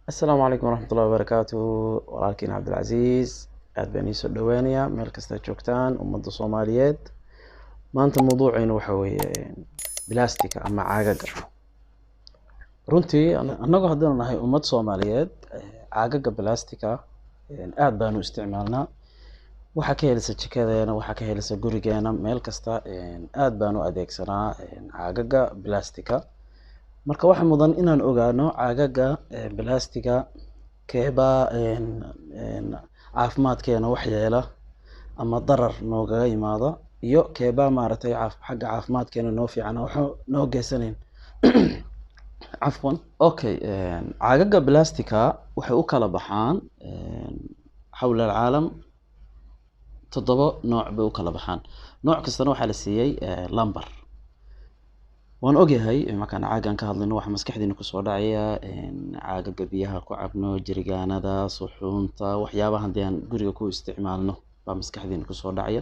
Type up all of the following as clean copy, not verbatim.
السلام عليكم ورحمة الله وبركاته. walaalkiin cabdilcasiis aad baan iisoo dhaweynayaa meel kasta joogtaan ummadda Soomaaliyeed. maanta mawduuceena waxa weeye blastika ama caagaga. runtii annagu haddaan nahay ummad Soomaaliyeed, caagaga blastika aad baan u isticmaalnaa. waxa ka helisa jikadeena, waxa ka helisa gurigeena, meel kasta aad baan u adeegsanaa caagaga blastika. marka waxa mudan inaan ogaano caagaga blastika keebaa caafimaadkeena wax yeela ama darar noogaga yimaado, iyo keebaa maaragtay xagga caafimaadkeena noo fiican waxa noo geysanayn. cafwan. Okay, caagaga blastika waxay u kala baxaan xawla alcaalam 7 nooc bay u kala baxaan. nooc kastana waxaa la siiyey lambar. waan ogyahay markaan caagan ka hadlayno waxa maskaxdiina kusoo dhacaya caagaga biyaha ku cabno, jirigaanada, suxuunta, waxyaabaha haddii aan guriga ku isticmaalno baa maskaxdiina kusoo dhacaya.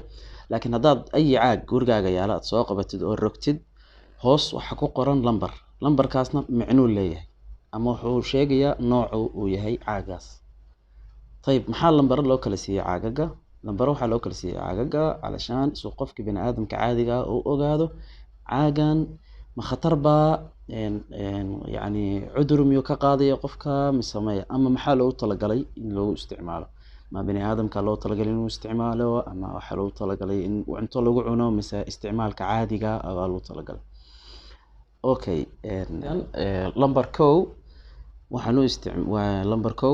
laakiin haddaad ay caag gurigaaga yaala aad soo qabatid oo rogtid, hoos waxa ku qoran lambar. lambarkaasna macnuu leeyahay ama wuxuu sheegayaa nooca uu yahay caagaas. طيب maxaa lambar loo kala siiyay caagaga? lambar waxaa loo kala siiyay caagaga alashaan soo qofka bini aadamka caadiga uu ogaado caagan ma khatar baa yani cudur miyuu ka qaadaya qofka misamaya, ama maxaa loogu talagalay in loogu isticmaalo. ma bini aadamka loo talagalay inuu isticmaalo, ama waxaa loogu talagalay in cunto lagu cuno, mise isticmaalka caadiga ah loogu talagalay. okay, lambar kow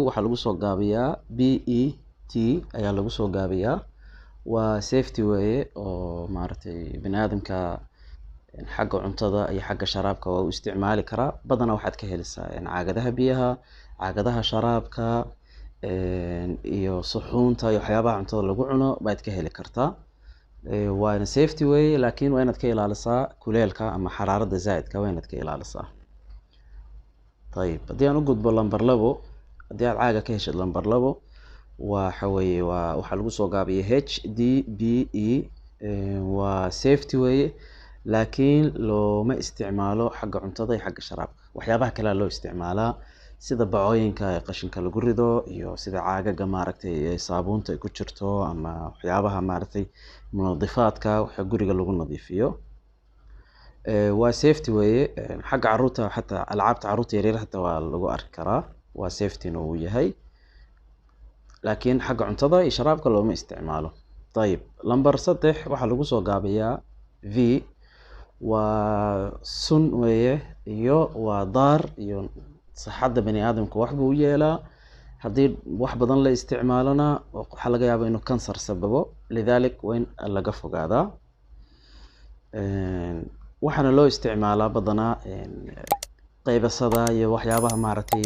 waxaa lagu soo gaabiyaa BET ayaa lagu soo gaabiyaa. waa safety weeye oo maaragtay bini aadamka xagga cuntada iyo xagga sharaabka waa u isticmaali karaa. badanaa waxaad ka helisaa caagadaha biyaha, caagadaha sharaabka, iyo suxuunta iyo waxyaabaha cuntada lagu cuno baad ka heli kartaa. waana safety weeye, laakiin waa inaad ka ilaalisaa kuleelka ama xaraarada zaa'idka waa inaad ka ilaalisaa. طيب haddii aan u gudbo lambar 2, haddii aad caaga ka heshid lambar 2 waxa weeye waxaa lagu soo gaabiyay HDPE. waa safety weeye, laakiin looma isticmaalo xagga cuntada iyo xagga sharaabka. waxyaabaha kale loo isticmaalaa sida bacooyinka qashinka lagu rido, iyo sida caagaga maaragtay saabuunta ay ku jirto, ama waxyaabaha maaragtay munadifaadka waxa guriga lagu nadiifiyo. waa safety weeye. xagga caruurta xataa alcaabta caruurta yaryar xataa waa lagu arki karaa, waa safety uu yahay, laakiin xagga cuntada iyo sharaabka looma isticmaalo. طيب lambar 3 waxaa lagu soo gaabiyaa V. waa sun weeye, iyo waa daar, iyo saxadda bani aadamka wax buu u yeelaa. haddii wax badan la isticmaalona waxaa laga yaabaa inuu kansar sababo, lidalik waa in laga fogaadaa. waxaana loo isticmaalaa badanaa qaybasada iyo waxyaabaha maaragtay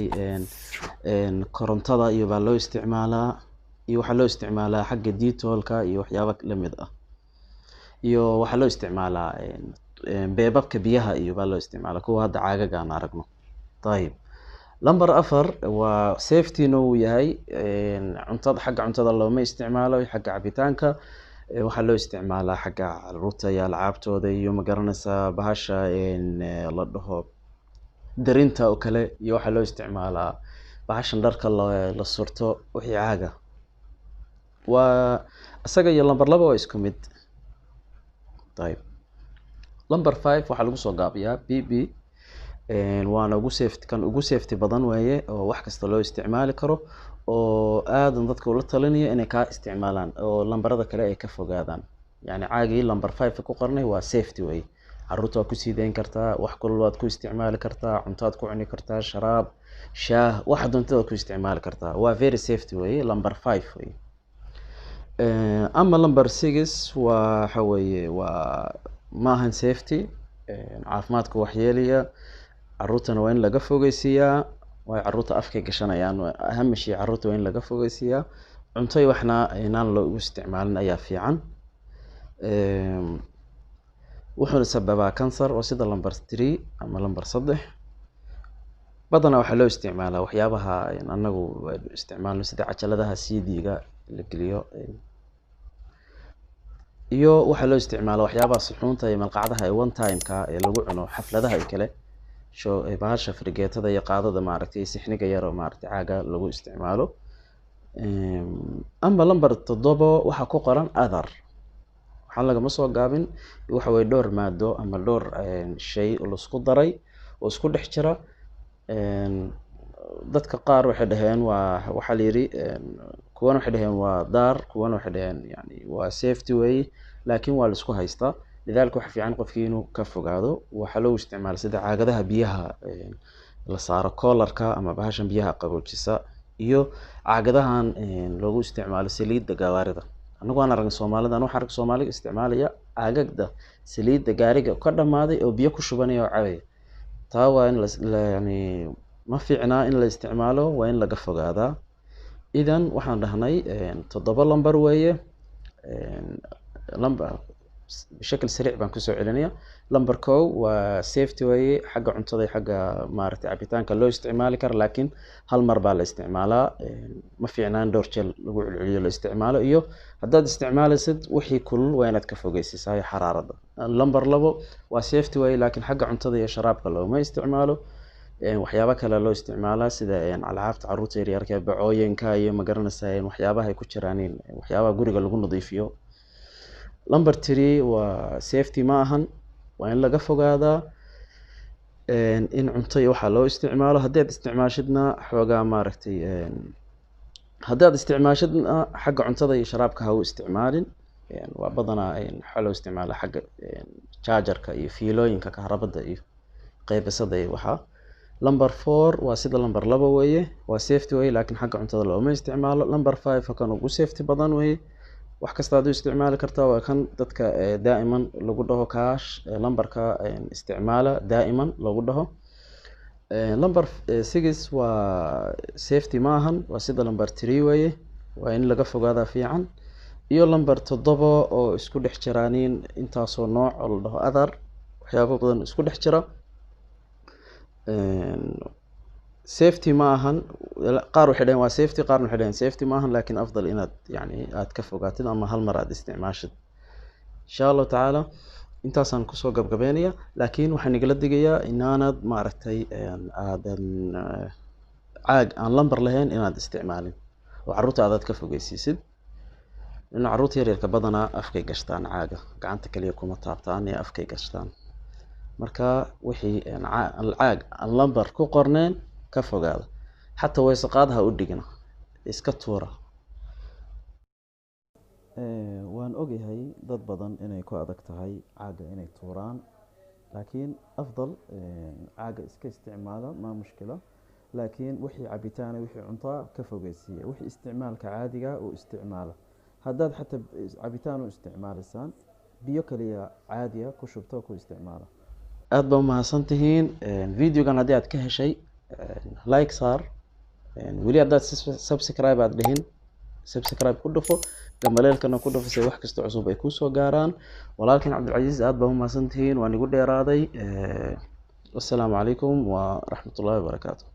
korontada iyo baa loo isticmaalaa, iyo waxaa loo isticmaalaa xagga detoolka iyo waxyaaba la mid ah, iyo waxaa loo isticmaalaa beebabka biyaha iyo baa loo isticmaalaa kuwa hadda caagaga aan aragno. طيب lambar 4 waa safety uu yahay. cuntada xagga cuntada looma isticmaalo, xagga cabitaanka waxaa loo isticmaalaa xagga caruurta iyo alcaabtooda, iyo ma garanaysaa bahasha la dhaho darinta oo kale, iyo waxaa loo isticmaalaa bahashan dharka la surto wixii caaga. waa isaga iyo lambar 2 waa isku mid. طيب lambar 5 waxaa lagu soo gaabiyaa BB. waana ugu safety badan weeye, oo wax kasta loo isticmaali karo, oo aadan dadka ula talinayo inay ka isticmaalaan oo lambarada kale ay ka fogaadaan. yani caagii lambar 5 ku qornay waa safety weeye. caruurta waa ku sii dayn kartaa, wax kulul waad ku isticmaali kartaa, cuntaad ku cuni kartaa, sharaab, shaah, wax doontada ku isticmaali kartaa. waa very safety weeye, lambar 5 weeye. ama lambar 6 waxa weeye waa maahan safety. caafimaadka wax yeelaya, caruurtana waa in laga fogeysiiyaa. way caruurta afkay gashanayaan, aham shay caruurta waa in laga fogeysiiyaa. cunto waxna inaan loo isticmaalin ayaa fiican. wuxuuna sababaa kansar, oo sida lambar 3 ama lambar 3. badanaa waxaa loo isticmaalaa waxyaabaha anagu isticmaalno sida cajaladaha CD-ga la geliyo, iyo waxaa loo isticmaalaa waxyaabaha suxuunta iyo malqacdaha one time-ka ee lagu cuno xafladaha kale bahasha fargeetada iyo qaadada maaragtay sixniga yar oo maaragtay caaga lagu isticmaalo. Ama lambar 7 waxaa ku qoran other, waxaan lagama soo gaabin, waxa way dhowr maado ama dhowr shay oo la isku daray oo isku dhex jira. dadka qaar waxay dhaheen waxaa la yiri kuwana waxay dhaheen waa daar, kuwana waxay dhaheen yani waa safety way, laakiin waa la isku haystaa. lidaalka waxa fiican qofkii inuu ka fogaado. waxaa loo isticmaala sida caagadaha biyaha la saaro koolarka ama bahashan biyaha qaboojisa, iyo caagadahan loogu isticmaalo saliidda gawaarida. anagu aan aragn Soomaalida, waxaan arag Soomaaliga isticmaalaya caagagda saliidda gaariga ka dhamaaday oo biyo ku shubanaya oo cabaya. taa waa in yani ma fiicnaa in la isticmaalo, waa in laga fogaadaa. idan waxaan dhahnay 7 lambar weeye. lambar bishakal sariic baan kusoo celinaya. lambar 1 waa safety weeye, xagga cuntada iyo xagga maaragtay cabitaanka loo isticmaali karo, laakiin hal mar baa la isticmaalaa. ma fiicnaan dhowr jeer lagu celceliyo la isticmaalo, iyo haddaad isticmaalaysid wixii kulul waa inaad ka fogeysiisaa xaraarada. lambar 2 waa safety weeye, laakiin xagga cuntada iyo sharaabka looma isticmaalo. waxyaabo kale loo isticmaalaa sida alcaabta caruurta yaryarka, bacooyinka iyo magaranaysaa waxyaabaha ay ku jiraan, waxyaabaha guriga lagu nadiifiyo. lambar 3 waa safety ma ahan, waa in laga fogaadaa in cunto iyo waxa loo isticmaalo. haddaad isticmaashidna xoogaa maaragtay haddaad isticmaashidna xagga cuntada iyo sharaabka ha u isticmaalin. waa badanaa waxaa loo isticmaalaa xagga chargerka iyo fiilooyinka kahrabada iyo qaybisada iyo waxaa. lambar 4 waa sida lambar 2 weeye, waa safety weeye, laakiin xagga cuntada looma isticmaalo. lambar 5 kan ugu safety badan weeye, wax kasta aad u isticmaali kartaa. waa kan dadka daa'iman lagu dhaho kaash lambarka isticmaala daa'iman lagu dhaho. lambar 6 waa safety ma ahan, waa sida lambar 3 weeye, waa in laga fogaadaa fiican. iyo lambar 7 oo isku dhex jiraanin intaasoo nooc oo la dhaho other, waxyaabo badan isku dhex jira. safety ma ahan, qaar waxay dhaheen waa safety, qaarna waxay dhaheen safety ma ahan, laakiin afdal inaad yani aad ka fogaatid ama hal mar aad isticmaashid. insha Allah taala intaasaan kusoo gabgabeynaya, laakiin waxaan igala digayaa inaanad maaragtay aadan caag aan lambar lahayn inaad isticmaalin oo caruurta aad ka fogeysiisid. in caruurta yaryarka badanaa afkay gashtaan caaga, gacanta kaliya kuma taabtaan ee afkay gashtaan. marka wixii caag aan lambar ku qorneen ka fogaada. xataa weysaqaadaha u dhigna, iska tuura. waan ogahay dad badan inay ku adag tahay caaga inay tuuraan, laakiin afdal caaga iska isticmaala ma mushkila. laakiin wixii cabitaan wixii cunto ka fogeysiiya, wixii isticmaalka caadiga oo isticmaala. haddaad xataa cabitaan u isticmaalaysaan, biyo kaliya caadiya ku shubto ku isticmaala. aad baa mahadsantihiin. videogan haddii aad ka heshay like saar. weli haddaad subscribe aad dhihin, subscribe ku dhufo, gambaleelkana ku dhufo si wax kasta cusub ay kusoo gaaraan. walaalkan Cabdilcasiis, aad baa mahadsantihiin, waan igu dheeraaday. wassalaamu calaykum wa raxmatullaahi wa barakaatuh.